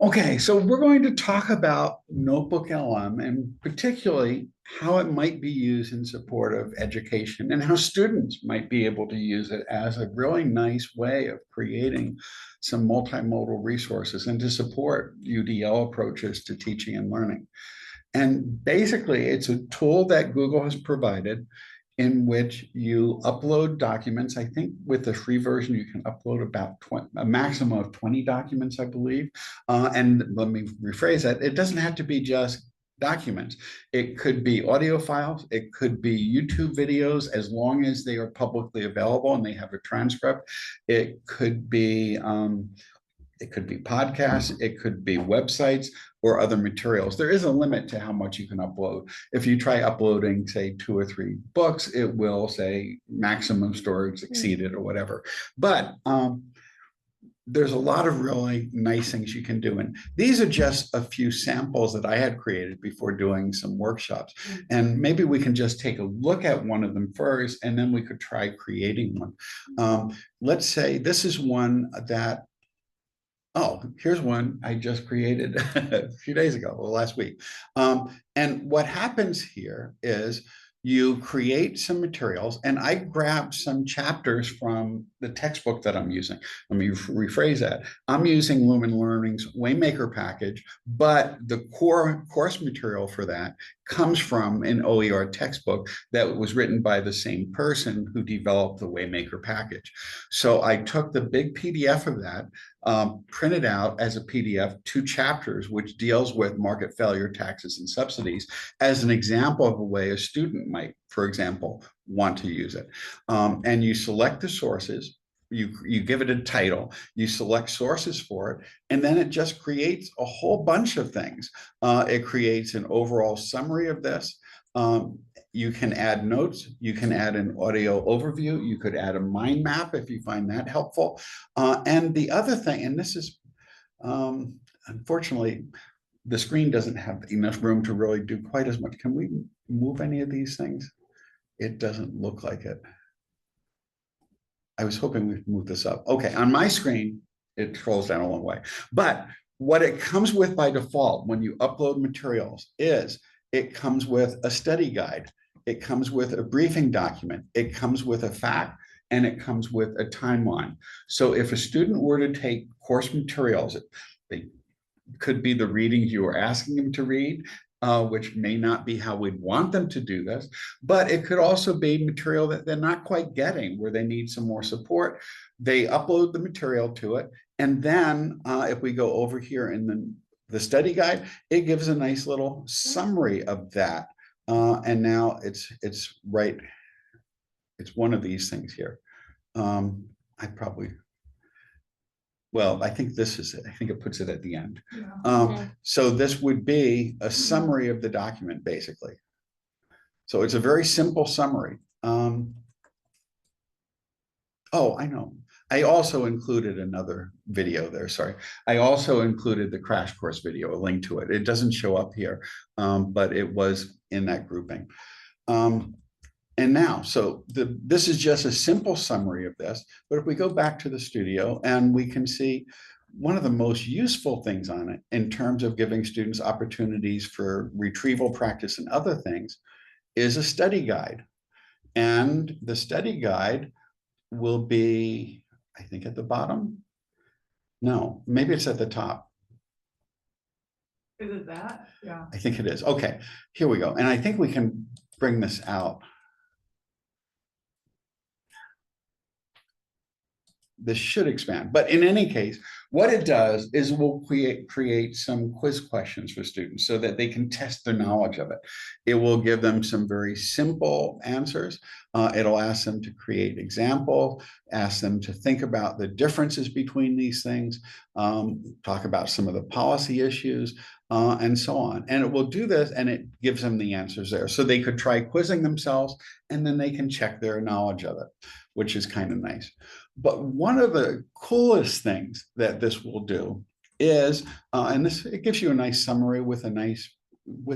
Okay, so we're going to talk about Notebook LM and particularly how it might be used in support of education and how students might be able to use it as a really nice way of creating some multimodal resources and to support UDL approaches to teaching and learning. And basically, it's a tool that Google has provided in which you upload documents. I think with the free version, you can upload about 20, a maximum of 20 documents, I believe. And let me rephrase that. It doesn't have to be just documents. It could be audio files. It could be YouTube videos, as long as they are publicly available and they have a transcript. It could be podcasts, it could be websites or other materials. There is a limit to how much you can upload. If you try uploading, say, 2 or 3 books, it will say maximum storage exceeded or whatever. But there's a lot of really nice things you can do. And these are just a few samples that I had created before doing some workshops. And maybe we can just take a look at one of them first, and then we could try creating one. Let's say this is one that oh, here's one I just created a few days ago, or last week. And what happens here is you create some materials, and I grabbed some chapters from the textbook that I'm using. Let me rephrase that. I'm using Lumen Learning's Waymaker package, but the core course material for that comes from an OER textbook that was written by the same person who developed the Waymaker package. So I took the big PDF of that, printed out as a PDF 2 chapters, which deals with market failure, taxes, and subsidies as an example of a way a student might, for example, want to use it. And you select the sources, you give it a title, you select sources for it, and then it just creates a whole bunch of things. It creates an overall summary of this. You can add notes, you can add an audio overview, you could add a mind map if you find that helpful. And the other thing, and this is, unfortunately, the screen doesn't have enough room to really do quite as much. Can we move any of these things? It doesn't look like it. I was hoping we'd move this up. Okay, on my screen, it scrolls down a long way. But what it comes with by default when you upload materials is it comes with a study guide. It comes with a briefing document. It comes with a fact, and it comes with a timeline. So if a student were to take course materials, they could be the readings you are asking them to read, which may not be how we'd want them to do this, but it could also be material that they're not quite getting, where they need some more support. They upload the material to it, and then if we go over here in the study guide, it gives a nice little summary of that. And now it's right, it's one of these things here. I probably, well, I think this is it. I think it puts it at the end. Yeah. So this would be a summary of the document, basically. So it's a very simple summary. Oh, I know. I also included another video there, sorry. I also included the crash course video, a link to it. It doesn't show up here, but it was in that grouping. And now, so this is just a simple summary of this, but if we go back to the studio and we can see one of the most useful things on it in terms of giving students opportunities for retrieval practice and other things is a study guide. And the study guide will be, I think, at the bottom. No, maybe it's at the top. Is it that? Yeah. I think it is. Okay, here we go. And I think we can bring this out. This should expand, but in any case, what it does is we'll create some quiz questions for students so that they can test their knowledge of it. It will give them some very simple answers. It'll ask them to create examples, ask them to think about the differences between these things, talk about some of the policy issues, and so on. And it will do this, and it gives them the answers there. So they could try quizzing themselves, and then they can check their knowledge of it, which is kind of nice. But one of the coolest things that this will do is, and this, it gives you a nice summary with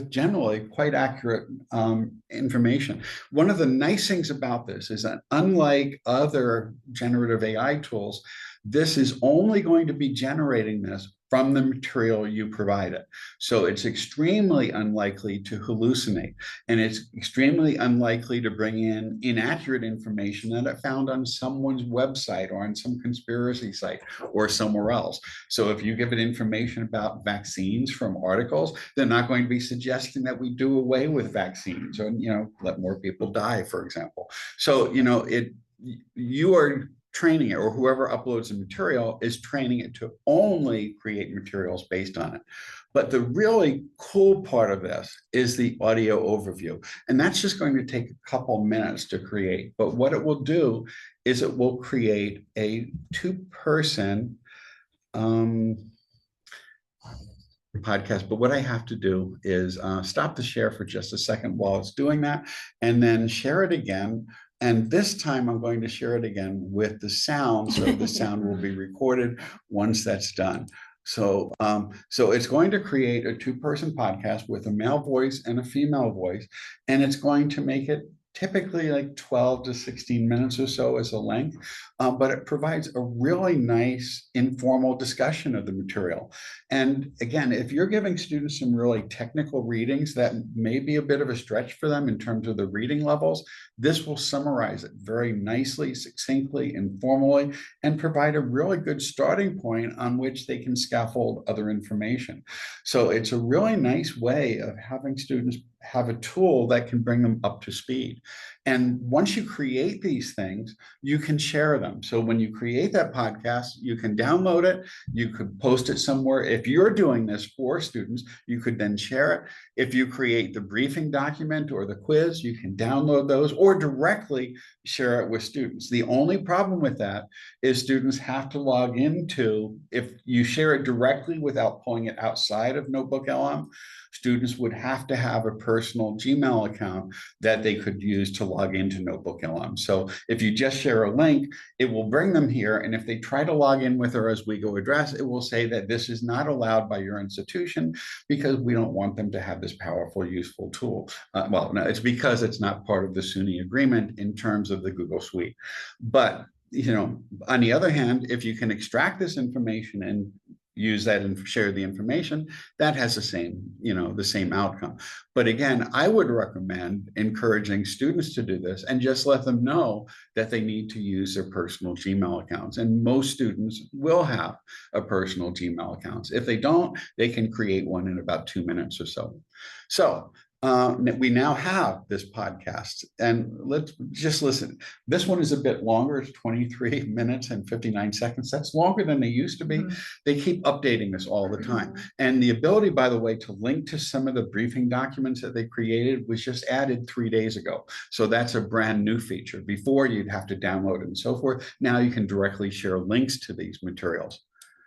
generally quite accurate information. One of the nice things about this is that unlike other generative AI tools, this is only going to be generating this from the material you provided. So it's extremely unlikely to hallucinate, and it's extremely unlikely to bring in inaccurate information that it found on someone's website or on some conspiracy site or somewhere else. So if you give it information about vaccines from articles, they're not going to be suggesting that we do away with vaccines or, let more people die, for example. So, you are training it, or whoever uploads the material is training it to only create materials based on it. But the really cool part of this is the audio overview. And that's just going to take a couple minutes to create. But what it will do is it will create a two-person podcast. But what I have to do is stop the share for just a second while it's doing that, and then share it again. And this time I'm going to share it again with the sound. So the sound will be recorded once that's done. So, so it's going to create a two-person podcast with a male voice and a female voice, and it's going to make it typically like 12 to 16 minutes or so as a length, but it provides a really nice informal discussion of the material. And again, if you're giving students some really technical readings that may be a bit of a stretch for them in terms of the reading levels, this will summarize it very nicely, succinctly, informally, and provide a really good starting point on which they can scaffold other information. So it's a really nice way of having students have a tool that can bring them up to speed. And once you create these things, you can share them. So when you create that podcast, you can download it, you could post it somewhere. If you're doing this for students, you could then share it. If you create the briefing document or the quiz, you can download those or directly share it with students. The only problem with that is students have to log into, if you share it directly without pulling it outside of Notebook LM, students would have to have a personal Gmail account that they could use to log into Notebook LM. So if you just share a link, it will bring them here. And if they try to log in with our Oswego address, it will say that this is not allowed by your institution because we don't want them to have this powerful, useful tool. Well, no, it's because it's not part of the SUNY agreement in terms of the Google Suite. But on the other hand, if you can extract this information and use that and share the information, that has the same outcome. But again, I would recommend encouraging students to do this and just let them know that they need to use their personal Gmail accounts. And most students will have a personal Gmail account. If they don't, they can create one in about 2 minutes or so. So we now have this podcast, and let's just listen. This one is a bit longer. It's 23 minutes and 59 seconds. That's longer than they used to be. Mm-hmm. They keep updating this all the time. And the ability, by the way, to link to some of the briefing documents that they created was just added 3 days ago. So that's a brand new feature. Before, you'd have to download it and so forth. Now you can directly share links to these materials.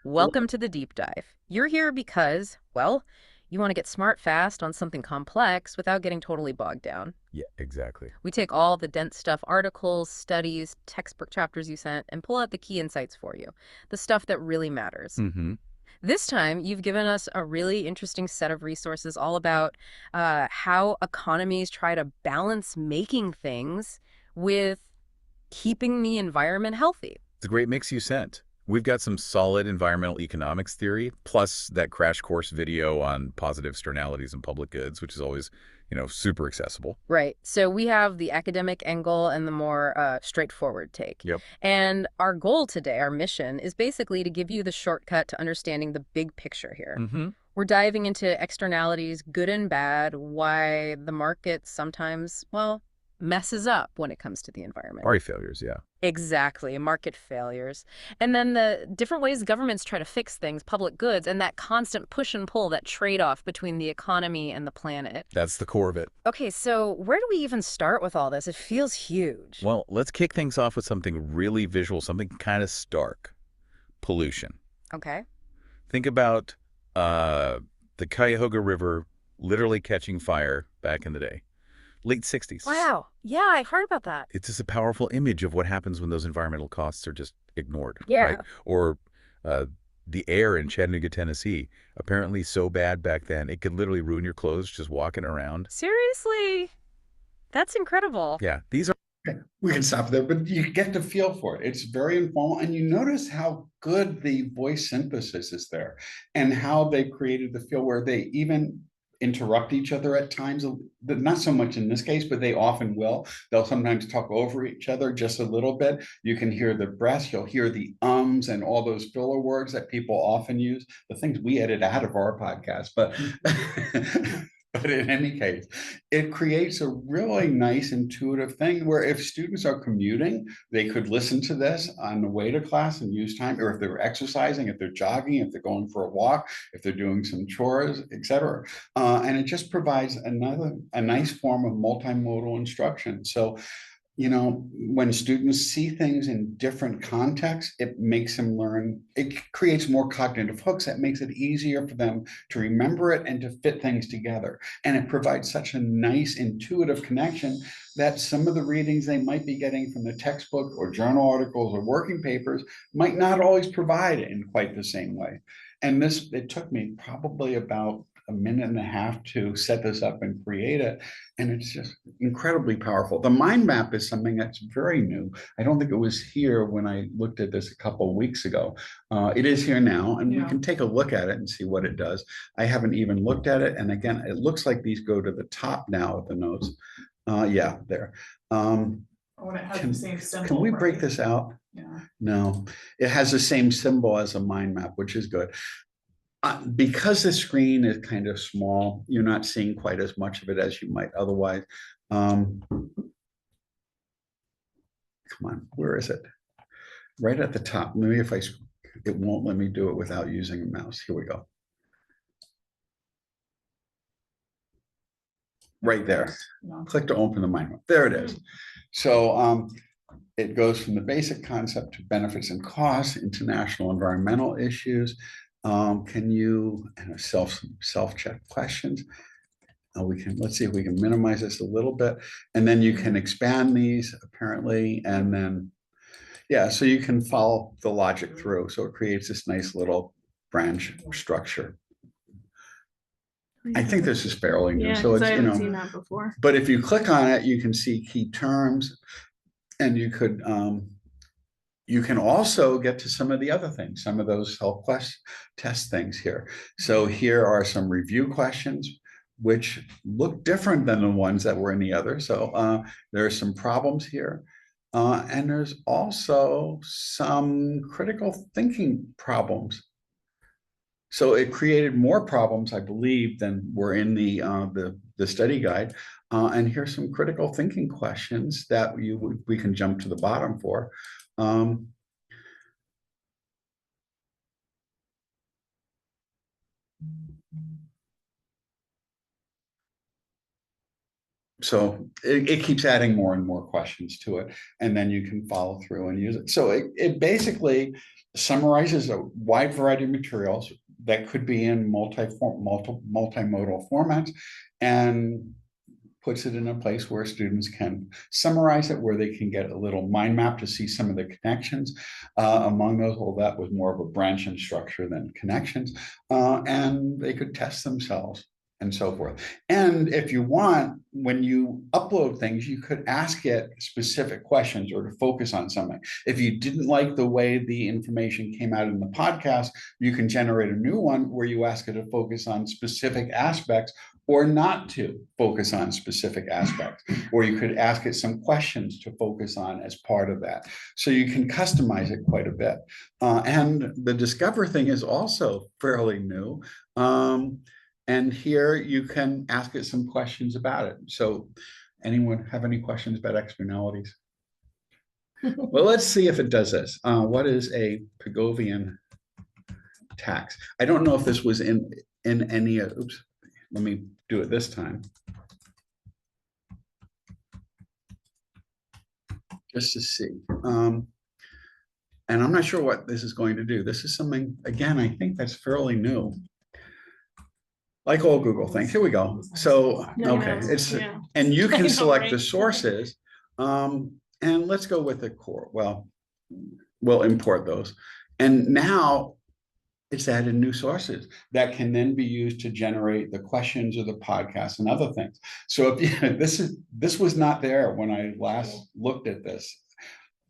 Welcome to the deep dive. You're here because, well, you want to get smart fast on something complex without getting totally bogged down. Yeah, exactly. We take all the dense stuff, articles, studies, textbook chapters you sent, and pull out the key insights for you, the stuff that really matters. Mm-hmm. This time, you've given us a really interesting set of resources all about how economies try to balance making things with keeping the environment healthy. It's a great mix you sent. We've got some solid environmental economics theory, plus that crash course video on positive externalities and public goods, which is always, super accessible. Right. So we have the academic angle and the more straightforward take. Yep. And our goal today, our mission, is basically to give you the shortcut to understanding the big picture here. Mm-hmm. We're diving into externalities, good and bad, why the market sometimes, messes up when it comes to the environment. Market failures, yeah. Exactly, market failures. And then the different ways governments try to fix things, public goods, and that constant push and pull, that trade-off between the economy and the planet. That's the core of it. Okay, so where do we even start with all this? It feels huge. Well, let's kick things off with something really visual, something kind of stark. Pollution. Okay. Think about the Cuyahoga River literally catching fire back in the day. Late 60s. Wow. Yeah, I heard about that. It's just a powerful image of what happens when those environmental costs are just ignored. Yeah. Right? Or the air in Chattanooga, Tennessee, apparently so bad back then, it could literally ruin your clothes just walking around. Seriously? That's incredible. Yeah. These are We can stop there, but you get the feel for it. It's very informal, and you notice how good the voice synthesis is there, and how they created the feel where they even interrupt each other at times. But not so much in this case, but they often will. They'll sometimes talk over each other just a little bit. You can hear the breaths, you'll hear the ums and all those filler words that people often use, the things we edit out of our podcast. But but in any case, it creates a really nice intuitive thing where if students are commuting, they could listen to this on the way to class and use time, or if they're exercising, if they're jogging, if they're going for a walk, if they're doing some chores, etc. And it just provides a nice form of multimodal instruction. So, when students see things in different contexts, it makes them learn. It creates more cognitive hooks that makes it easier for them to remember it and to fit things together. And it provides such a nice intuitive connection that some of the readings they might be getting from the textbook or journal articles or working papers might not always provide in quite the same way. And it took me probably about a minute and a half to set this up and create it. And it's just incredibly powerful. The mind map is something that's very new. I don't think it was here when I looked at this a couple of weeks ago. It is here now, and we can take a look at it and see what it does. I haven't even looked at it. And again, it looks like these go to the top now of the notes. Yeah, there. When it has the same symbol. Can we break right? this out? Yeah. No, it has the same symbol as a mind map, which is good. Because the screen is kind of small, you're not seeing quite as much of it as you might otherwise. Come on, where is it? Right at the top. Maybe if it won't let me do it without using a mouse. Here we go. Right there. Yeah. Click to open the mind map. There it is. So it goes from the basic concept to benefits and costs, international environmental issues. Can you self-check questions? Let's see if we can minimize this a little bit, and then you can expand these apparently, and then so you can follow the logic through. So it creates this nice little branch structure. I think this is fairly new. So it's, I haven't seen that before. But if you click on it, you can see key terms, and you can also get to some of the other things, some of those self-test things here. So here are some review questions, which look different than the ones that were in the other. So there are some problems here. And there's also some critical thinking problems. So it created more problems, I believe, than were in the study guide. And here's some critical thinking questions that we can jump to the bottom for. So it keeps adding more and more questions to it, and then you can follow through and use it. So it basically summarizes a wide variety of materials that could be in multimodal formats, and puts it in a place where students can summarize it, where they can get a little mind map to see some of the connections among those. Well, that was more of a branching structure than connections, and they could test themselves and so forth. And if you want, when you upload things, you could ask it specific questions or to focus on something. If you didn't like the way the information came out in the podcast, you can generate a new one where you ask it to focus on specific aspects or not to focus on specific aspects, or you could ask it some questions to focus on as part of that. So you can customize it quite a bit. And the Discover thing is also fairly new. And here you can ask it some questions about it. So anyone have any questions about externalities? Well, let's see if it does this. What is a Pigovian tax? I don't know if this was in any, oops, let me do it this time. Just to see. And I'm not sure what this is going to do. This is something, again, I think that's fairly new. Like all Google things. Here we go. So, okay, and you can select the sources. And let's go with the core. Well, we'll import those. And now it's added new sources that can then be used to generate the questions of the podcast and other things. So if this was not there when I last looked at this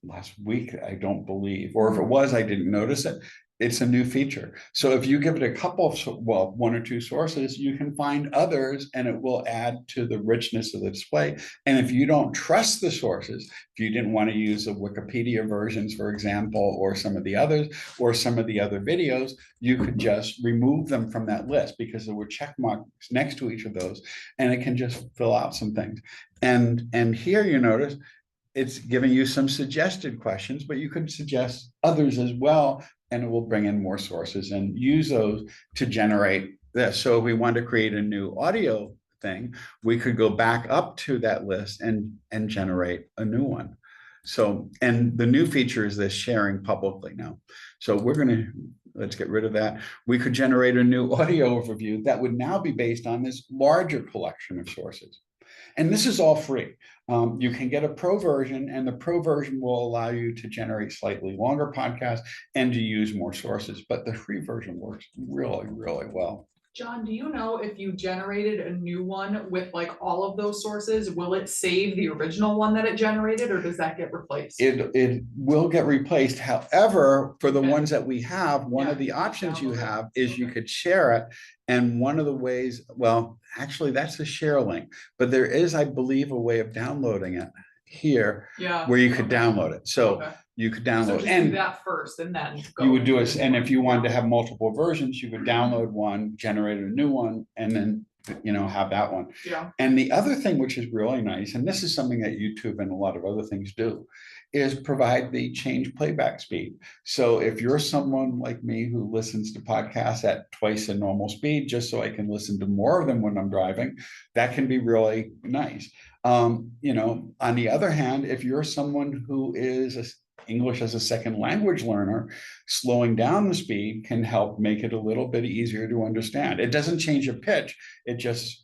last week, I don't believe, or if it was, I didn't notice it. It's a new feature. So if you give it a couple of, well, one or two sources, you can find others and it will add to the richness of the display. And if you don't trust the sources, if you didn't want to use the Wikipedia versions, for example, or some of the others, or some of the other videos, you could just remove them from that list because there were check marks next to each of those, and it can just fill out some things. And here you notice it's giving you some suggested questions, but you could suggest others as well, and it will bring in more sources and use those to generate this. So if we want to create a new audio thing, we could go back up to that list and generate a new one. So, and the new feature is this sharing publicly now. So let's get rid of that. We could generate a new audio overview that would now be based on this larger collection of sources. And this is all free. You can get a pro version, and the pro version will allow you to generate slightly longer podcasts and to use more sources. But the free version works really, really well. John, do you know if you generated a new one with like all of those sources, will it save the original one that it generated, or does that get replaced? It will get replaced. However, for the ones that we have, one of the options you have is you could share it. And one of the ways, well, actually that's a share link, but there is, I believe, a way of downloading it here where you could download it. So you could download, so and do that first, and then you would do it. And if you wanted to have multiple versions, you could download one, generate a new one, and then have that one. And the other thing, which is really nice, and this is something that YouTube and a lot of other things do, is provide the change playback speed. So if you're someone like me who listens to podcasts at twice the normal speed, just so I can listen to more of them when I'm driving, that can be really nice. On the other hand, if you're someone who is English as a second language learner, slowing down the speed can help make it a little bit easier to understand. It doesn't change your pitch, it just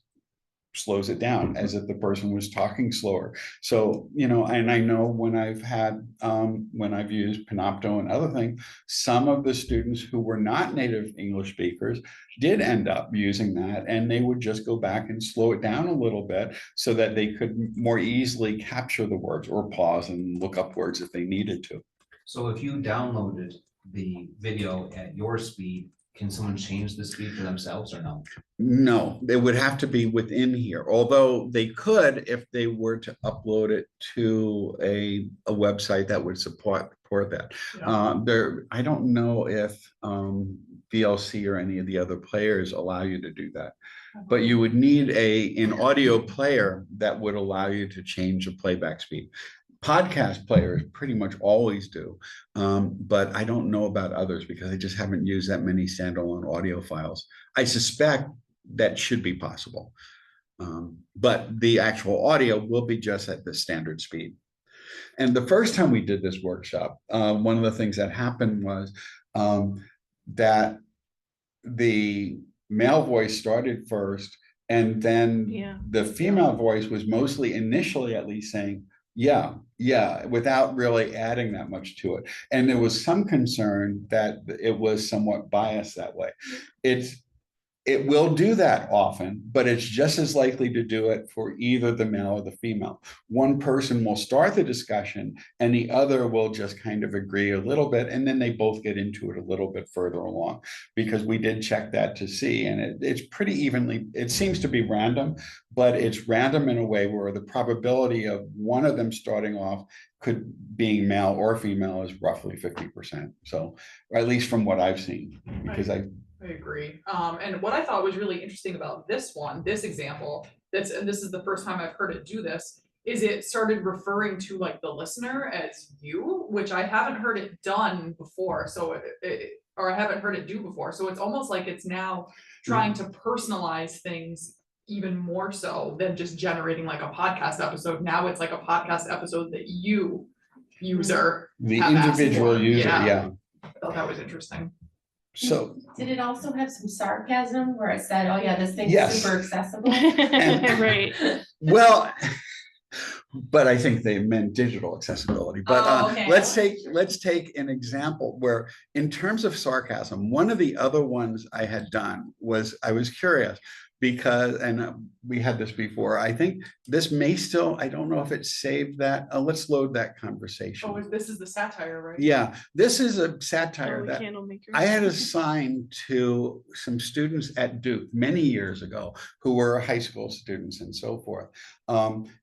slows it down as if the person was talking slower. So, and I know when I've used Panopto and other things, some of the students who were not native English speakers did end up using that, and they would just go back and slow it down a little bit so that they could more easily capture the words or pause and look up words if they needed to. So if you downloaded the video at your speed, can someone change the speed for themselves or no? No, they would have to be within here, although they could if they were to upload it to a website that would support that. I don't know if VLC or any of the other players allow you to do that, but you would need an audio player that would allow you to change the playback speed. Podcast players pretty much always do, but I don't know about others because I just haven't used that many standalone audio files. I suspect that should be possible, but the the audio will be just at the standard speed. And the first time we did this workshop, one of the things that happened was that the male voice started first, and then the female voice was mostly initially at least saying, yeah, without really adding that much to it. And there was some concern that it was somewhat biased that way. It will do that often, but it's just as likely to do it for either the male or the female. One person will start the discussion and the other will just kind of agree a little bit, and then they both get into it a little bit further along, because we did check that to see, and it's pretty evenly, it seems to be random, but it's random in a way where the probability of one of them starting off being male or female is roughly 50%. So, or at least from what I've seen, because I agree. And what I thought was really interesting about this example, and this is the first time I've heard it do this, is it started referring to like the listener as you, which I haven't heard it done before. So, or I haven't heard it do before. So it's almost like it's now trying to personalize things even more so than just generating like a podcast episode. Now it's like a podcast episode that you, user, the individual user, I thought that was interesting. So did it also have some sarcasm where it said, "Oh yeah, this thing's super accessible"? And, right. Well, but I think they meant digital accessibility. But Okay. let's take an example where, in terms of sarcasm, one of the other ones I had done was, I was curious because, and we had this before, I think this may still, I don't know if it saved that. Let's load that conversation. Oh, this is the satire, right? Yeah, this is a satire that Candle makers. I had assigned to some students at Duke many years ago who were high school students and so forth.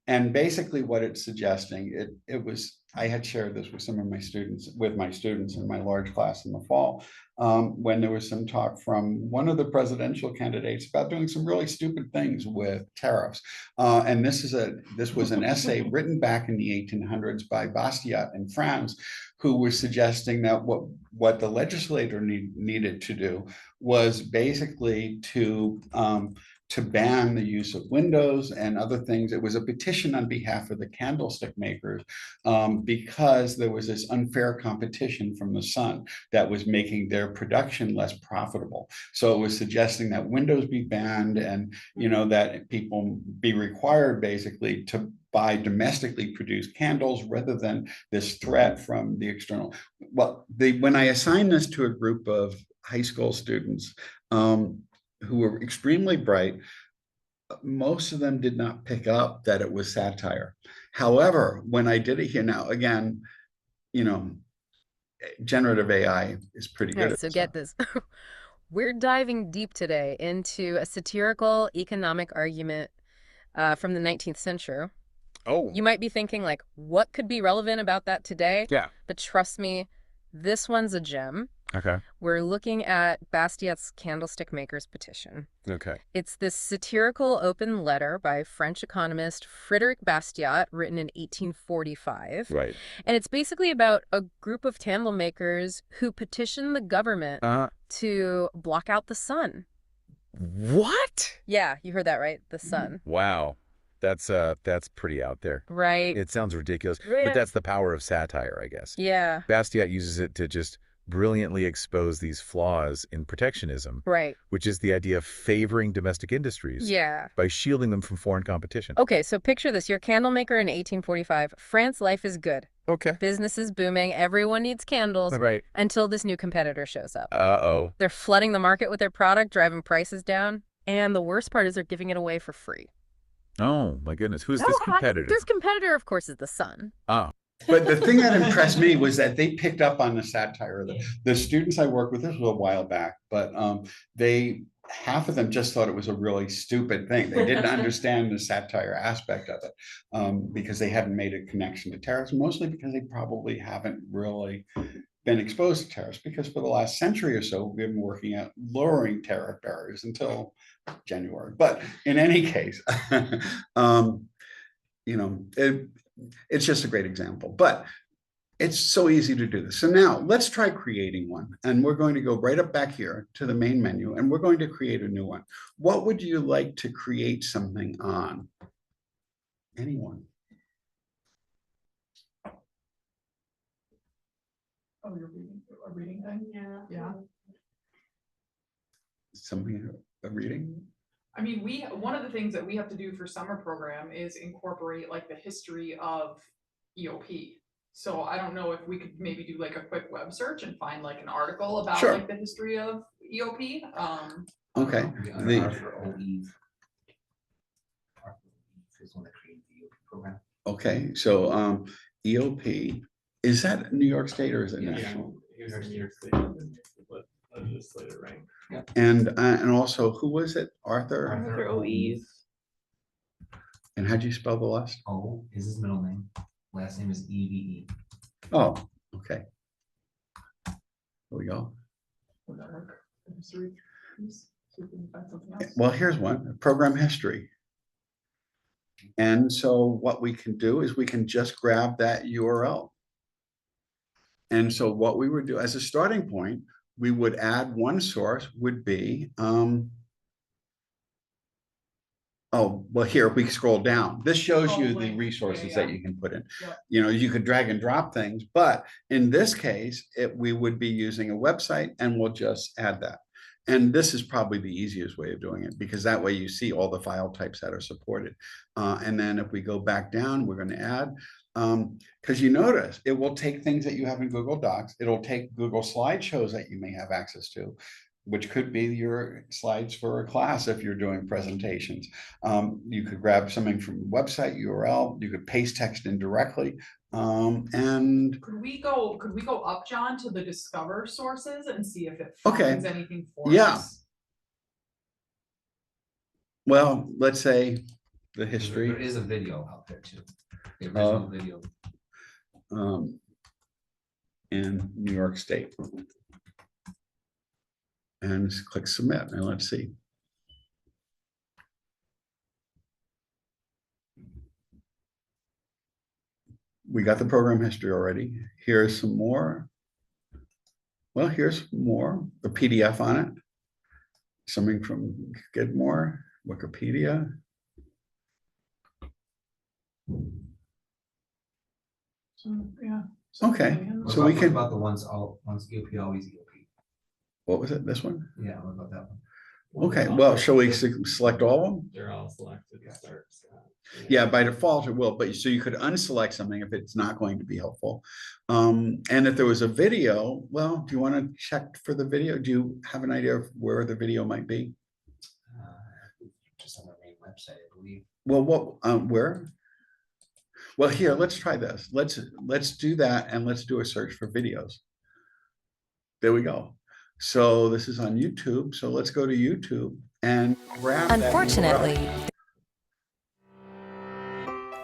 And basically what it's suggesting, it was, I had shared this with some of my students, in my large class in the fall, when there was some talk from one of the presidential candidates about doing some really stupid things with tariffs. And this was an essay written back in the 1800s by Bastiat in France, who was suggesting that what the legislator needed to do was basically to ban the use of windows and other things. It was a petition on behalf of the candlestick makers, because there was this unfair competition from the sun that was making their production less profitable. So it was suggesting that windows be banned, and that people be required basically to buy domestically produced candles rather than this threat from the external. Well, when I assigned this to a group of high school students, who were extremely bright, most of them did not pick up that it was satire. However, when I did it here now, again, generative AI is pretty good. All right, so get this. We're diving deep today into a satirical economic argument from the 19th century. Oh, You might be thinking, like, what could be relevant about that today? yeah. But trust me, this one's a gem. Okay. We're looking at Bastiat's Candlestick Makers petition. Okay. It's this satirical open letter by French economist Frédéric Bastiat, written in 1845. Right. And it's basically about a group of candle makers who petition the government to block out the sun. What? Yeah, you heard that right, the sun. Wow. That's pretty out there. Right. It sounds ridiculous, Yeah. but that's the power of satire, I guess. Yeah. Bastiat uses it to just brilliantly expose these flaws in protectionism, Right. which is the idea of favoring domestic industries Yeah. by shielding them from foreign competition. Okay, so picture this. You're a candle maker in 1845. France life is good. Okay. Business is booming. Everyone needs candles. Right. Until this new competitor shows up. Uh-oh. They're flooding the market with their product, driving prices down. And the worst part is they're giving it away for free. Oh, my goodness. Who's this competitor? This competitor, of course, is the sun. Oh. But the thing that impressed me was that they picked up on the satire. The students I worked with, this was a while back, but half of them just thought it was a really stupid thing. They didn't understand the satire aspect of it, because they hadn't made a connection to tariffs, mostly because they probably haven't really been exposed to tariffs, because for the last century or so, we've been working at lowering tariff barriers until January. But in any case, it's just a great example, but it's so easy to do this. So now let's try creating one. And we're going to go right up back here to the main menu, and we're going to create a new one. What would you like to create something on? Anyone? Oh, you're reading a reading thing? Yeah. Something, a reading? I mean, one of the things that we have to do for summer program is incorporate like the history of EOP. So I don't know if we could maybe do like a quick web search and find like an article about Sure. like the history of EOP. Okay. Arthur O. Eve. Arthur O. Eve is one that created the EOP program. Okay, so EOP, is that New York State or is it Yeah. national? He was in New York State, but legislator, right? And also, who was it? Arthur? Arthur O. Eve. And how'd you spell the last? O is his middle name. Last name is EVE. Oh, okay. There we go. Would that work? The history piece? See if we can find something else. Well, here's one, program history. And so what we can do is we can just grab that URL. And so what we would do as a starting point, we would add one source would be, oh, well, here we scroll down. This shows Oh, you the link. resources Yeah, that yeah. you can put in. Yeah. You could drag and drop things, but in this case, we would be using a website, and we'll just add that. And this is probably the easiest way of doing it, because that way you see all the file types that are supported. And then if we go back down, we're going to add, because you notice it will take things that you have in Google Docs. It'll take Google slideshows that you may have access to, which could be your slides for a class if you're doing presentations. You could grab something from the website URL. You could paste text in directly. And Could we go up, John, to the discover sources and see if it Okay. finds anything for Yeah. us? well, let's say the There history is a video out there too. The original video. In New York State. And just click submit, and let's see. We got the program history already. Here's some more. Well, here's more, the PDF on it. Something from Skidmore, Wikipedia. Yeah. Okay, What so about- we what can, about the once EOP, always EOP? what was it, this one? Yeah, what about that one? Okay, well, shall we select all of them? They're all selected to start. So, Yeah, by default it will, but so you could unselect something if it's not going to be helpful. And if there was a video, well, do you want to check for the video? Do you have an idea of where the video might be? Just on the main website, I believe. Well, what, where? Well, here, let's try this. Let's do that, and let's do a search for videos. There we go. So this is on YouTube. So let's go to YouTube and grab that URL. Unfortunately,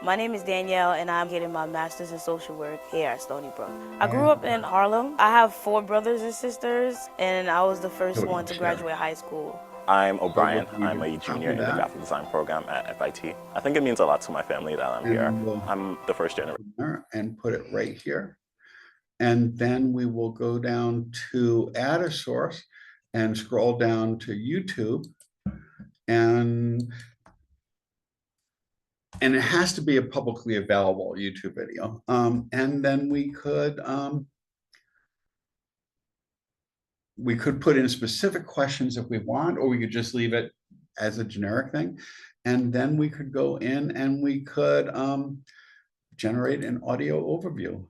my name is Danielle, and I'm getting my master's in social work here at Stony Brook. I grew up in Harlem. I have 4 brothers and sisters, and I was the first one to graduate high school. I'm O'Brien. you I'm a can junior in the copy that. graphic design program at FIT. I think it means a lot to my family that I'm here. And we'll- I'm the first generation. And put it right here. And then we will go down to add a source and scroll down to YouTube. And it has to be a publicly available YouTube video. And then we could put in specific questions if we want, or we could just leave it as a generic thing. And then we could go in and we could generate an audio overview.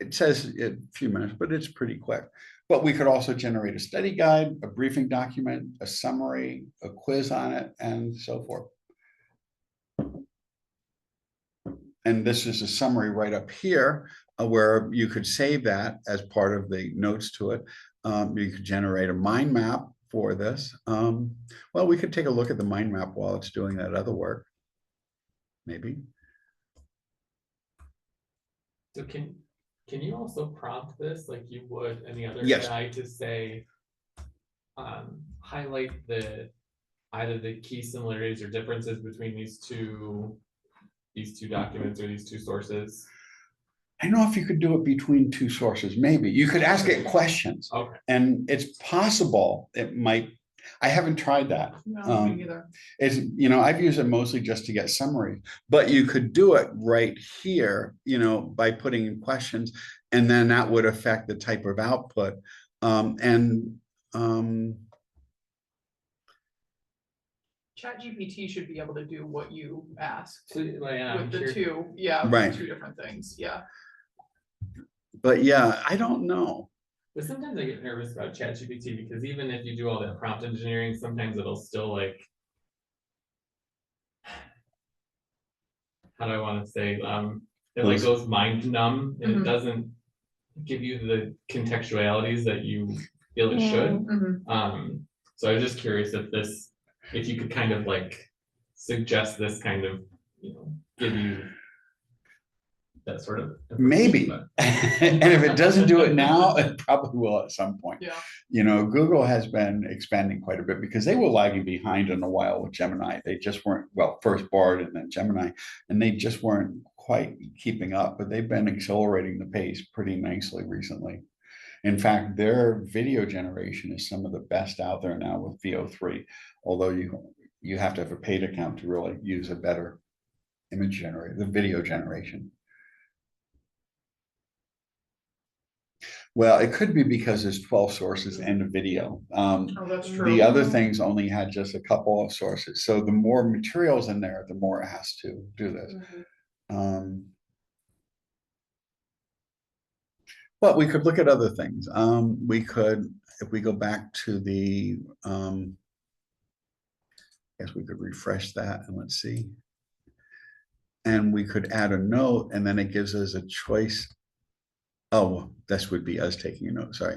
It says a few minutes, but it's pretty quick. But we could also generate a study guide, a briefing document, a summary, a quiz on it, and so forth. And this is a summary right up here where you could save that as part of the notes to it. You could generate a mind map for this. Well, we could take a look at the mind map while it's doing that other work. Maybe. So can you also prompt this like you would any other Yes. AI to say, highlight either the key similarities or differences between these two documents or these two sources? I don't know if you could do it between 2 sources. Maybe you could ask it questions, Okay. and it's possible it might. I haven't tried that. No, me neither. It's, I've used it mostly just to get summary, but you could do it right here, by putting in questions, and then that would affect the type of output. ChatGPT should be able to do what you asked So, yeah, I'm with the curious. two, yeah, with Right. the 2 different things, yeah. But yeah, I don't know. But sometimes I get nervous about ChatGPT because even if you do all that prompt engineering, sometimes it'll still like, how do I want to say, it like goes mind numb and it Mhm. doesn't give you the contextualities that you feel it should. Mhm. So I was just curious if you could kind of like suggest this kind of, give you that sort of information, Maybe. but- And if it doesn't do it now, it probably will at some point. Yeah. Google has been expanding quite a bit because they were lagging behind in a while with Gemini. They just weren't, first Bard and then Gemini, and they just weren't quite keeping up, but they've been accelerating the pace pretty nicely recently. In fact, their video generation is some of the best out there now with VO3, although you have to have a paid account to really use a better image generator, the video generation. Well, it could be because there's 12 sources and a video. Oh, that's true. The other things only had just a couple of sources. So the more materials in there, the more it has to do this. But we could look at other things. We could, if we go back to the, guess we could refresh that and let's see. And we could add a note and then it gives us a choice. Oh, this would be us taking a note, sorry.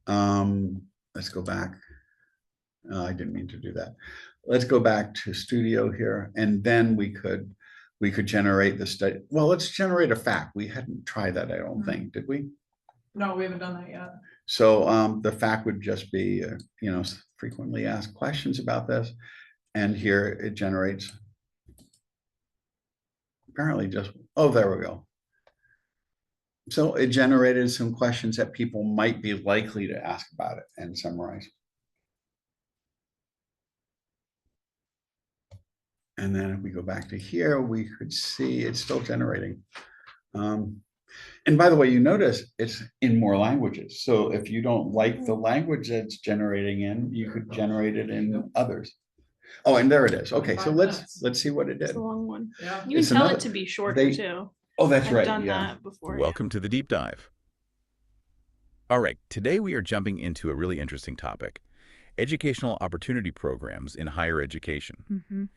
Let's go back. I didn't mean to do that. Let's go back to Studio here, and then we could generate the study. Well, let's generate a fact. We hadn't tried that, I don't think, did we? No, we haven't done that yet. So the fact would just be, frequently asked questions about this, and here it generates. Apparently just, oh, there we go. So it generated some questions that people might be likely to ask about it and summarize. And then if we go back to here, we could see it's still generating. And by the way, you notice it's in more languages. So if you don't like the language that's generating in, you could generate it in others. Oh, and there it is. Okay, so let's see what it It's did. a long one. Yeah. You can It's tell another- it to be shorter too. Oh, that's I've right. done Yeah. that before. Welcome to the deep dive. All right, today we are jumping into a really interesting topic: educational opportunity programs in higher education.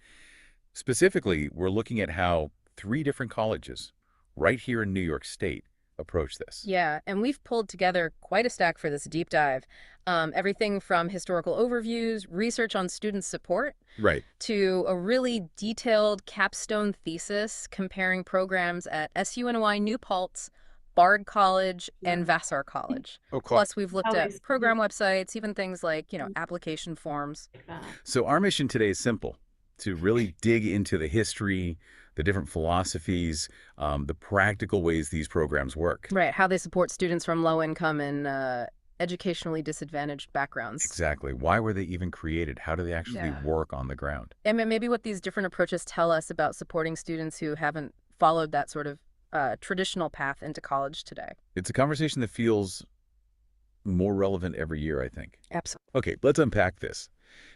Specifically, we're looking at how 3 different colleges right here in New York State approach this. Yeah, and we've pulled together quite a stack for this deep dive. Everything from historical overviews, research on student support, Right. to a really detailed capstone thesis comparing programs at SUNY New Paltz, Bard College, and Vassar College. Oh, cool. Plus, we've looked How they at program websites, even things like, application forms. So our mission today is simple: to really dig into the history, the different philosophies, the practical ways these programs work. Right, how they support students from low-income and educationally disadvantaged backgrounds. Exactly. Why were they even created? How do they actually work on the ground? And maybe what these different approaches tell us about supporting students who haven't followed that sort of traditional path into college today. It's a conversation that feels more relevant every year, I think. Absolutely. Okay, let's unpack this.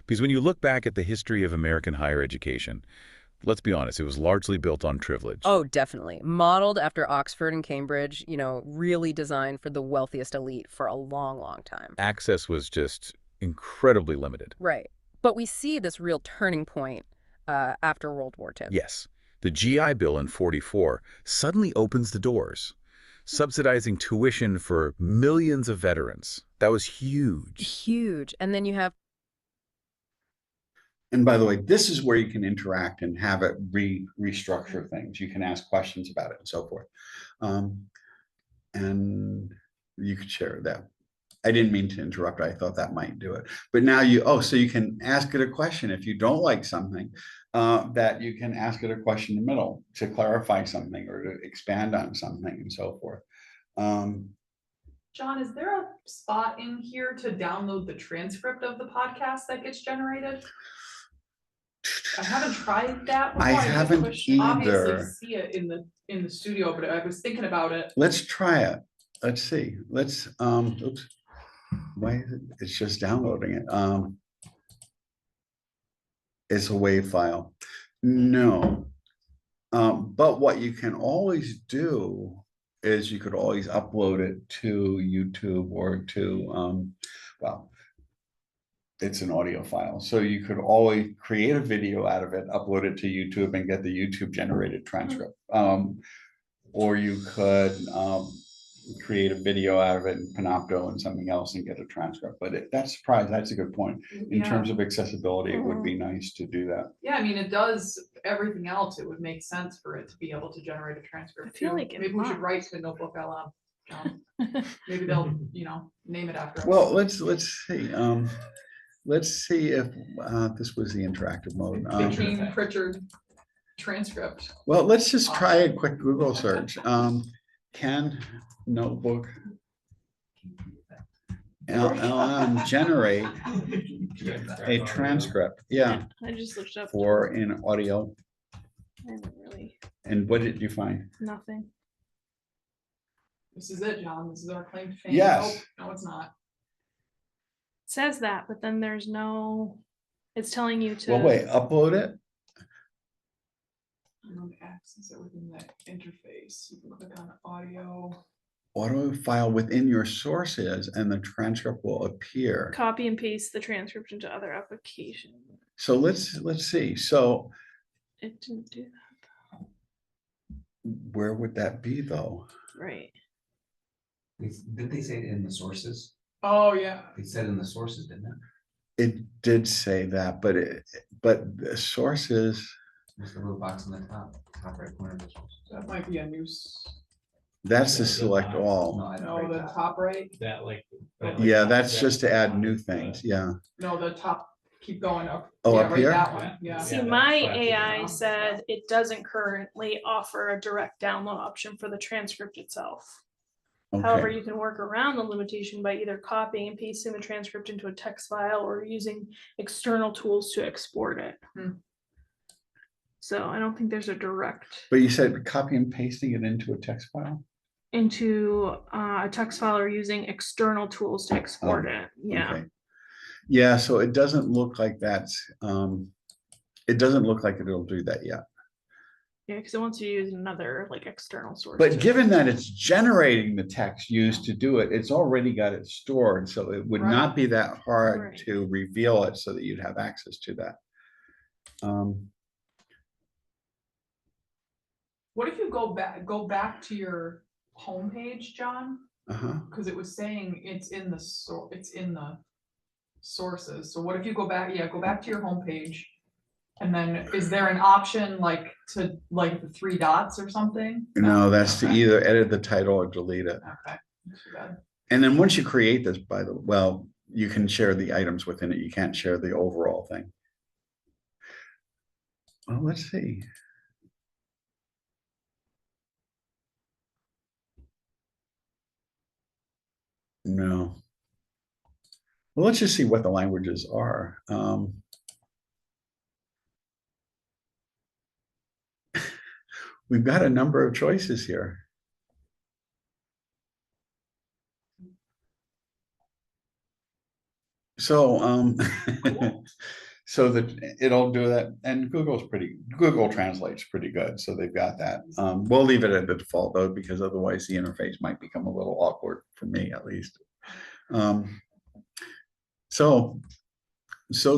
Because when you look back at the history of American higher education, let's be honest, it was largely built on privilege. Oh, definitely. Modeled after Oxford and Cambridge, really designed for the wealthiest elite for a long, long time. Access was just incredibly limited. Right. But we see this real turning point after World War II. Yes. The GI Bill in '44 suddenly opens the doors, subsidizing tuition for millions of veterans. That was huge. Huge. And then you have... And by the way, this is where you can interact and have it restructure things. You can ask questions about it and so forth. And you could share that. I didn't mean to interrupt. I thought that might do it. But now so you can ask it a question. If you don't like something, that you can ask it a question in the middle to clarify something or to expand on something and so forth. John, is there a spot in here to download the transcript of the podcast that gets generated? I haven't tried that before. I haven't obviously either. see it in the studio, but I was thinking about it. Let's try it. Let's see. Let's oops. Why is it? It's just downloading it. It's a WAV file. No. But what you can always do is you could always upload it to YouTube or to well, it's an audio file. So you could always create a video out of it, upload it to YouTube and get the YouTube generated transcript. Or you could create a video out of it in Panopto and something else and get a transcript. But that's a good point. In terms of accessibility, it would be nice to do that. Yeah, I mean, it does everything else. It would make sense for it to be able to generate a transcript. I feel too. like it maybe we should must. write to Notebook LM, John. Maybe they'll, name it after us. Well, let's see. Let's see if this was the interactive mode. Kane Pritchard transcript. Well, let's just try a quick Google search. Can Notebook LM generate a transcript? Yeah, I just looked up. for an audio. I haven't really And what did you find? nothing. This is it, John. This is our claim to fame. Yes. Nope, no, it's not. Says that, but then there's no, it's telling you to. Well, wait, upload it. You don't access it within that interface. You can click on audio. Auto file within your sources and the transcript will appear. Copy and paste the transcript into other applications. So let's see. So It didn't do that. where would that be though? Right. Did they say it in the sources? Oh, yeah. They said in the sources, didn't it? It did say that, but the sources, There's the little box on the top right corner of the sources. That might be a new. that's to Yeah, select all. No, No, right the top. top right. That like. Yeah, that's just to add new things. Yeah. No, the top. Keep going up. Oh, Yeah, up right, here? that one. Yeah. See, Yeah, my that's flashes AI now. said it doesn't currently offer a direct download option for the transcript itself. However, Okay. you can work around the limitation by either copying and pasting the transcript into a text file or using external tools to export it. So I don't think there's a direct But you said copy and pasting it into a text file? into a text file or using external tools to export it. Yeah. Okay. Yeah, so it doesn't look like that's it doesn't look like it'll do that yet. Yeah, because it wants you to use another like external source. But to- given that it's generating the text used to do it, it's already got it stored, so it would not be that hard Right. to reveal it so that you'd have access to that. What if you go back to your homepage, John? Uh-huh. Because it was saying it's in the sources. So what if you go back, go back to your homepage. And then is there an option like to the 3 dots or something? No, that's to Okay. either edit the title or delete it. Okay. Not too bad. And then once you create this, well, you can share the items within it. You can't share the overall thing. Well, let's see. No. Well, let's just see what the languages are. We've got a number of choices here. So, so that it'll do that, and Google translates pretty good, so they've got that. We'll leave it at the default though, because otherwise the interface might become a little awkward for me at least. So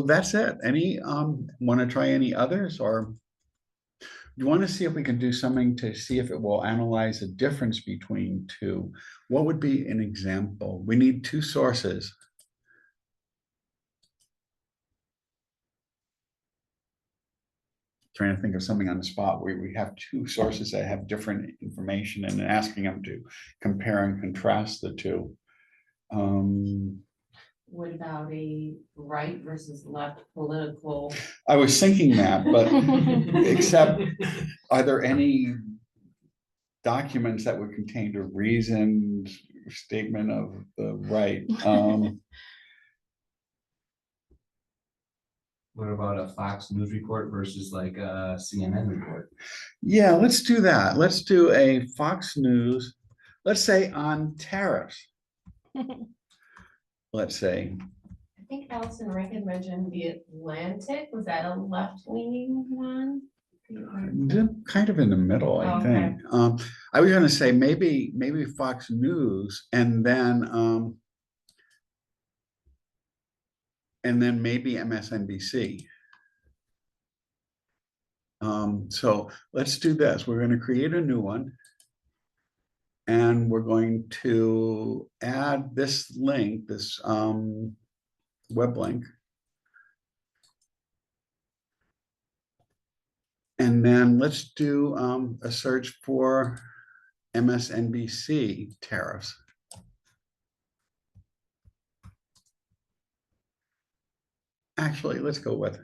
that's it. Any want to try any others, or you want to see if we can do something to see if it will analyze a difference between two? What would be an example? We need 2 sources. Trying to think of something on the spot where we have 2 sources that have different information and asking them to compare and contrast the 2. What about a right versus left political? I was thinking that, but except, are there any documents that would contain a reasoned statement of the right? What about a Fox News report versus like a CNN report? Yeah, let's do that. Let's do a Fox News, let's say on tariffs. Let's say. I think Allison Rankin mentioned the Atlantic. Was that a left-leaning one? Kind of in the middle, I Okay. think. I was gonna say maybe Fox News and then maybe MSNBC. So let's do this. We're gonna create a new one. And we're going to add this link, this web link. And then let's do a search for MSNBC tariffs. Actually, let's go with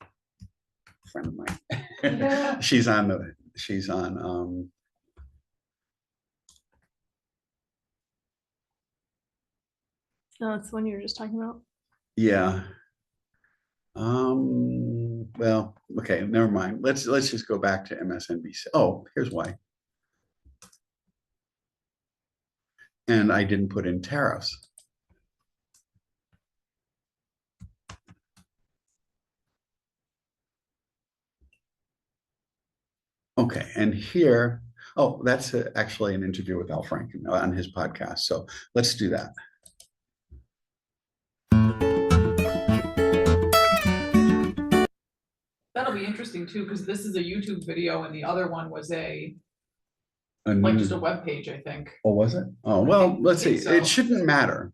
a friend of mine. Yeah. She's on. No, that's the one you were just talking about. Yeah. Well, okay, never mind. Let's just go back to MSNBC. Oh, here's why. And I didn't put in tariffs. Okay, and here, oh, that's actually an interview with Al Franken on his podcast. So let's do that. That'll be interesting too, because this is a YouTube video and the other one was A like new- just a web page, I think. Oh, was it? Oh, well, let's see. think so. It shouldn't matter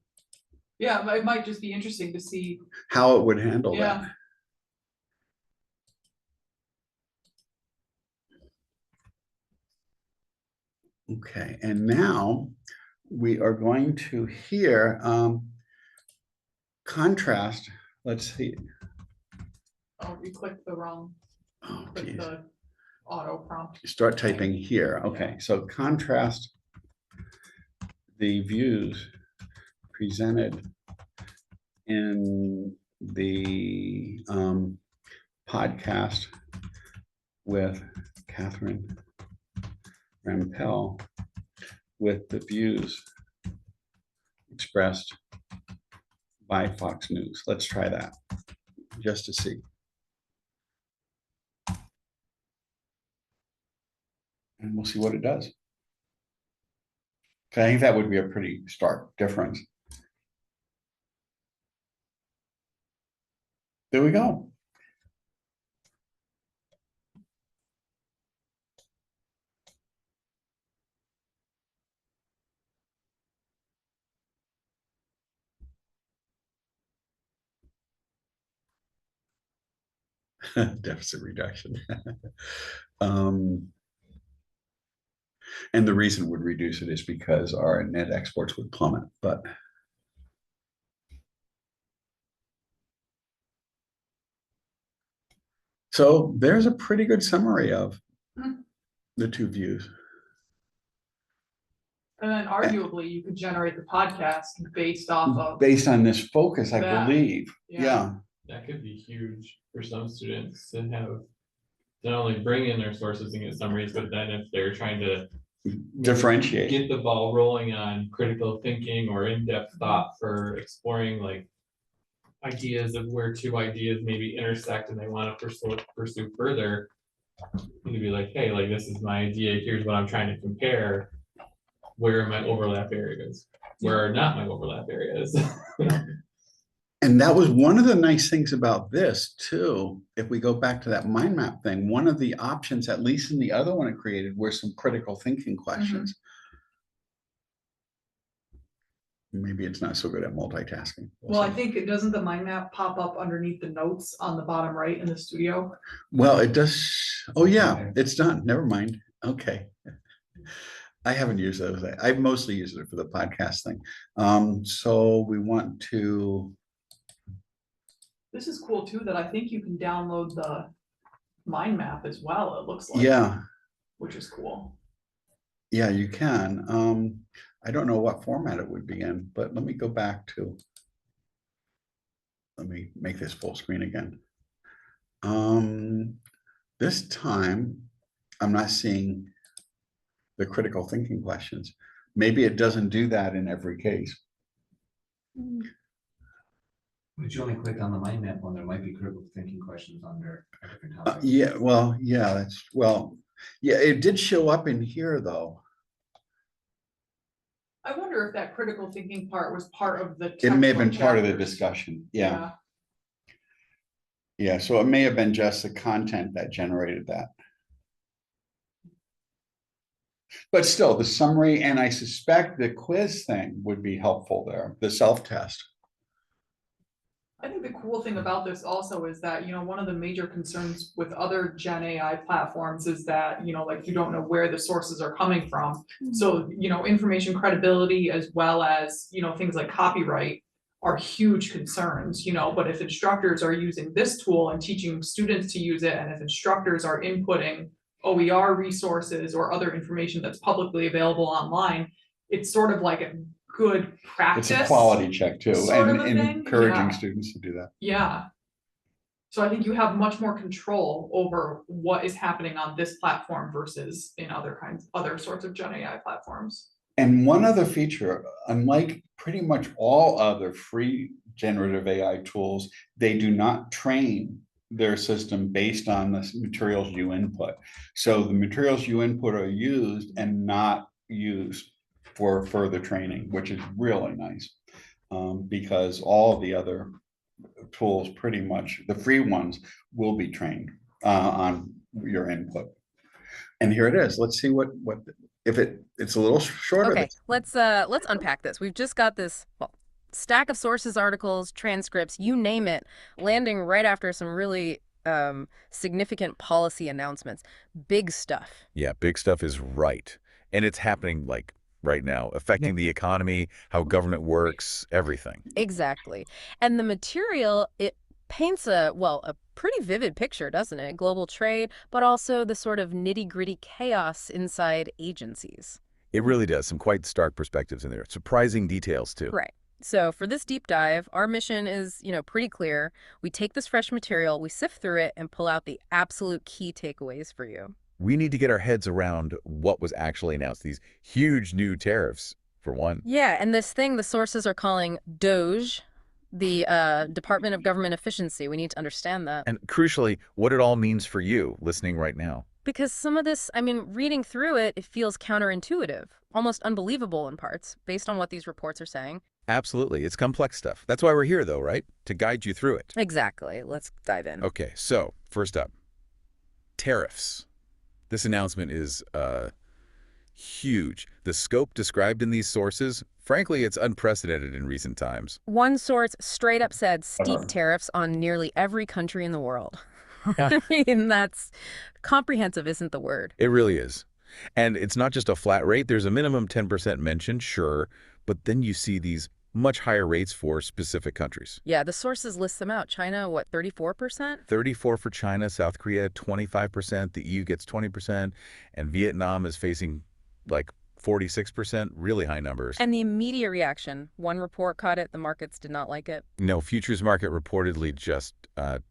Yeah, it might just be interesting to see. how it would handle that. Yeah. Okay, and now we are going to hear contrast. Let's see. Oh, you clicked the wrong, Oh, click geez. the auto prompt. Start typing here. Okay, so contrast the views presented in the podcast with Catherine Rampell with the views expressed by Fox News. Let's try that just to see. And we'll see what it does. I think that would be a pretty stark difference. There we go. Deficit reduction. And the reason it would reduce it is because our net exports would plummet, but so there's a pretty good summary of the two views. And then arguably you could generate the podcast based off of. Based on this focus, I that. believe. Yeah. That could be huge for some students to have, not only bring in their sources and get summaries, but then if they're trying to Differentiate. get the ball rolling on critical thinking or in-depth thought for exploring like ideas of where two ideas maybe intersect and they want to pursue further, you could be like, hey, like this is my idea, here's what I'm trying to compare. Where are my overlap areas? Where are not my overlap areas? And that was one of the nice things about this too. If we go back to that mind map thing, one of the options, at least in the other one it created, were some critical thinking questions. Maybe it's not so good at multitasking. Well, I think it doesn't the mind map pop up underneath the notes on the bottom right in the studio. Well, it does. Oh yeah, it's done. Never mind. Okay. I haven't used those. I've mostly used it for the podcast thing. So we want to. This is cool too, that I think you can download the mind map as well, it looks like. Yeah. Which is cool. Yeah, you can. I don't know what format it would be in, but let me go back to. Let me make this full screen again. This time, I'm not seeing the critical thinking questions. Maybe it doesn't do that in every case. But you only click on the mind map one, there might be critical thinking questions under a different topic. Yeah, well, yeah, yeah, it did show up in here though. I wonder if that critical thinking part was part of the. It may have been textbook part of the chapters. discussion. Yeah. Yeah, so it may have been just the content that generated that. But still, the summary, and I suspect the quiz thing would be helpful there, the self-test. I think the cool thing about this also is that, one of the major concerns with other Gen AI platforms is that, like you don't know where the sources are coming from. So, information credibility as well as, things like copyright are huge concerns, but if instructors are using this tool and teaching students to use it, and if instructors are inputting OER resources or other information that's publicly available online, it's sort of like a good practice. It's a quality check too, sort of and a thing. encouraging Yeah. students to do that. Yeah. So I think you have much more control over what is happening on this platform versus in other sorts of Gen AI platforms. And one other feature, unlike pretty much all other free generative AI tools, they do not train their system based on the materials you input. So the materials you input are used and not used for further training, which is really nice. Because all the other tools, pretty much the free ones, will be trained on your input. And here it is. Let's see what if it's a little shorter. Okay, let's unpack this. We've just got this, well, stack of sources, articles, transcripts, you name it, landing right after some really significant policy announcements. Big stuff. Yeah, big stuff is right. And it's happening like right now, affecting the economy, how government works, everything. Exactly. And the material, it paints a pretty vivid picture, doesn't it? Global trade, but also the sort of nitty-gritty chaos inside agencies. It really does. Some quite stark perspectives in there. Surprising details, too. Right. So for this deep dive, our mission is, pretty clear. We take this fresh material, we sift through it, and pull out the absolute key takeaways for you. We need to get our heads around what was actually announced, these huge new tariffs, for one. Yeah, and this thing the sources are calling DOGE, the Department of Government Efficiency. We need to understand that. And crucially, what it all means for you listening right now. Because some of this, reading through it, it feels counterintuitive, almost unbelievable in parts, based on what these reports are saying. Absolutely. It's complex stuff. That's why we're here, though, right? To guide you through it. Exactly. Let's dive in. Okay, so first up, tariffs. This announcement is huge. The scope described in these sources, frankly, it's unprecedented in recent times. One source straight up said steep tariffs on nearly every country in the world. Yeah. That's comprehensive, isn't the word? It really is. And it's not just a flat rate. There's a minimum 10% mentioned, sure, but then you see these much higher rates for specific countries. Yeah, the sources list them out. China, what, 34%? 34 for China, South Korea, 25%, the EU gets 20%, and Vietnam is facing like 46%, really high numbers. And the immediate reaction, one report caught it, the markets did not like it. No, futures market reportedly just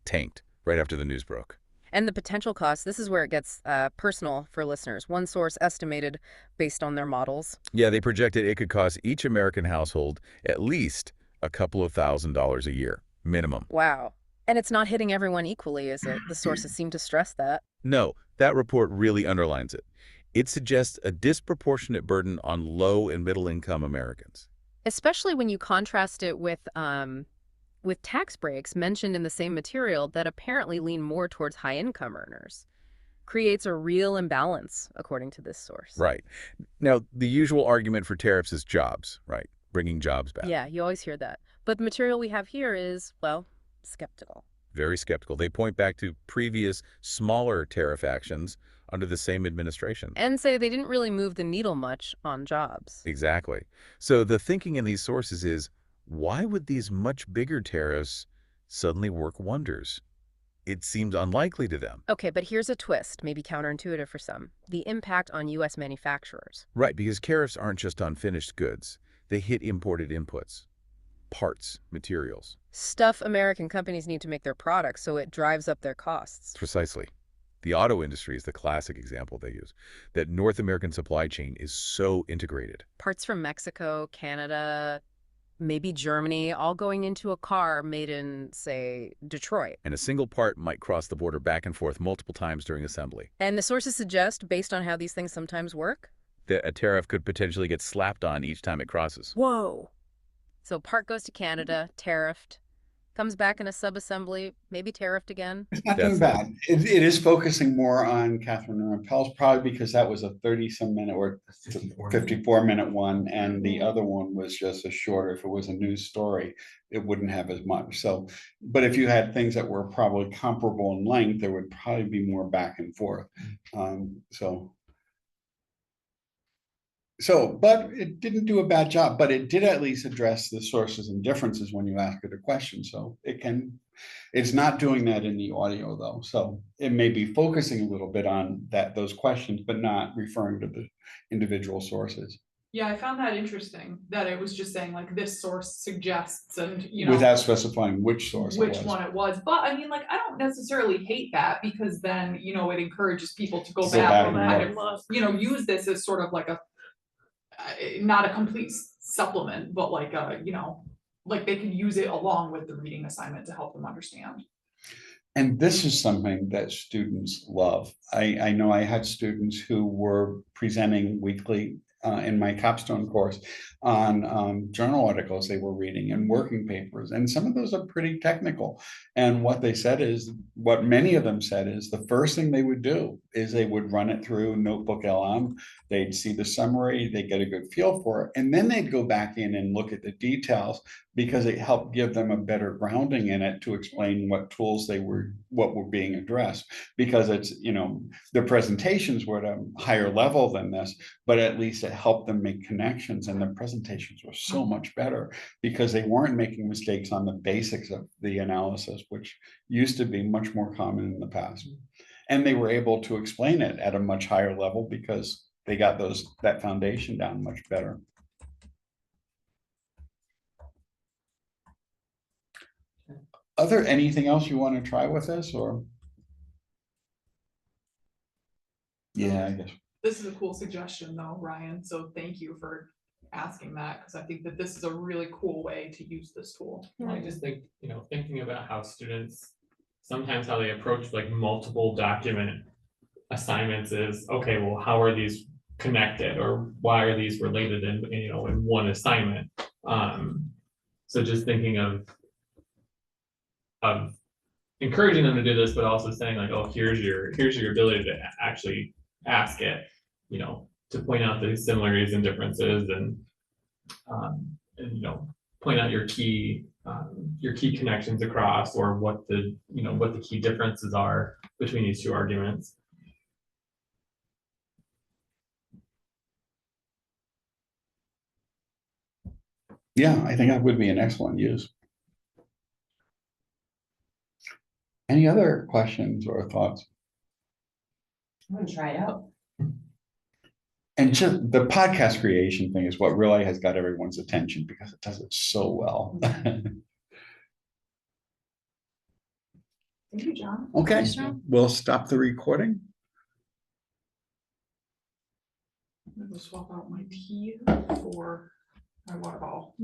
tanked right after the news broke. And the potential cost, this is where it gets personal for listeners. One source estimated based on their models. Yeah, they projected it could cost each American household at least a couple of $1,000s a year, minimum. Wow. And it's not hitting everyone equally, is it? The sources seem to stress that. No, that report really underlines it. It suggests a disproportionate burden on low and middle income Americans. Especially when you contrast it with tax breaks mentioned in the same material that apparently lean more towards high-income earners. Creates a real imbalance, according to this source. Right. Now, the usual argument for tariffs is jobs, right? Bringing jobs back. Yeah, you always hear that. But the material we have here is, well, skeptical. Very skeptical. They point back to previous smaller tariff actions under the same administration. And say they didn't really move the needle much on jobs. Exactly. So the thinking in these sources is, why would these much bigger tariffs suddenly work wonders? It seems unlikely to them. Okay, but here's a twist, maybe counterintuitive for some. The impact on U.S. manufacturers. Right, because tariffs aren't just on finished goods. They hit imported inputs, parts, materials. Stuff American companies need to make their products, so it drives up their costs. Precisely. The auto industry is the classic example they use. That North American supply chain is so integrated. Parts from Mexico, Canada, maybe Germany, all going into a car made in, say, Detroit. And a single part might cross the border back and forth multiple times during assembly. And the sources suggest, based on how these things sometimes work, that a tariff could potentially get slapped on each time it crosses. Whoa. So part goes to Canada, tariffed, comes back in a sub-assembly, maybe tariffed again. It's not too bad. It is focusing more on Catherine Rappel's, probably because that was a 30-some minute or 54-minute one, and the other one was just a shorter. If it was a news story, it wouldn't have as much. So, but if you had things that were probably comparable in length, there would probably be more back and forth. But it didn't do a bad job, but it did at least address the sources and differences when you ask it a question. So it's not doing that in the audio though. So it may be focusing a little bit on those questions, but not referring to the individual sources. Yeah, I found that interesting that it was just saying like this source suggests and without specifying which source one it was. But I mean, like, I don't necessarily hate that because then, it encourages people to go back and kind of, use this as sort of like not a complete supplement, but like a, you know, like they can use it along with the reading assignment to help them understand. And this is something that students love. I know I had students who were presenting weekly in my capstone course on journal articles they were reading and working papers. And some of those are pretty technical. And what they said is, what many of them said is the first thing they would do is they would run it through Notebook LM. They'd see the summary, they'd get a good feel for it. And then they'd go back in and look at the details because it helped give them a better grounding in it to explain what tools what were being addressed. Because it's, you know, the presentations were at a higher level than this, but at least it helped them make connections, and the presentations were so much better because they weren't making mistakes on the basics of the analysis, which used to be much more common in the past. And they were able to explain it at a much higher level because they got that foundation down much better. Are there anything else you want to try with this, or? Yeah, I guess. This is a cool suggestion though, Ryan, so thank you for asking that, because I think that this is a really cool way to use this tool. I just think, you know, thinking about how students, sometimes how they approach like multiple document assignments is, okay, well, how are these connected, or why are these related in, you know, in one assignment? So just thinking of encouraging them to do this, but also saying like, oh, here's your ability to actually ask it, you know, to point out the similarities and differences, and you know, point out your key connections across, or what the, you know, what the key differences are between these two arguments. Yeah, I think that would be an excellent use. Any other questions or thoughts? I'm gonna try it out. And just the podcast creation thing is what really has got everyone's attention because it does it so well. Thank you, John. Okay, we'll stop the recording. I'm gonna swap out my tea for my water bottle.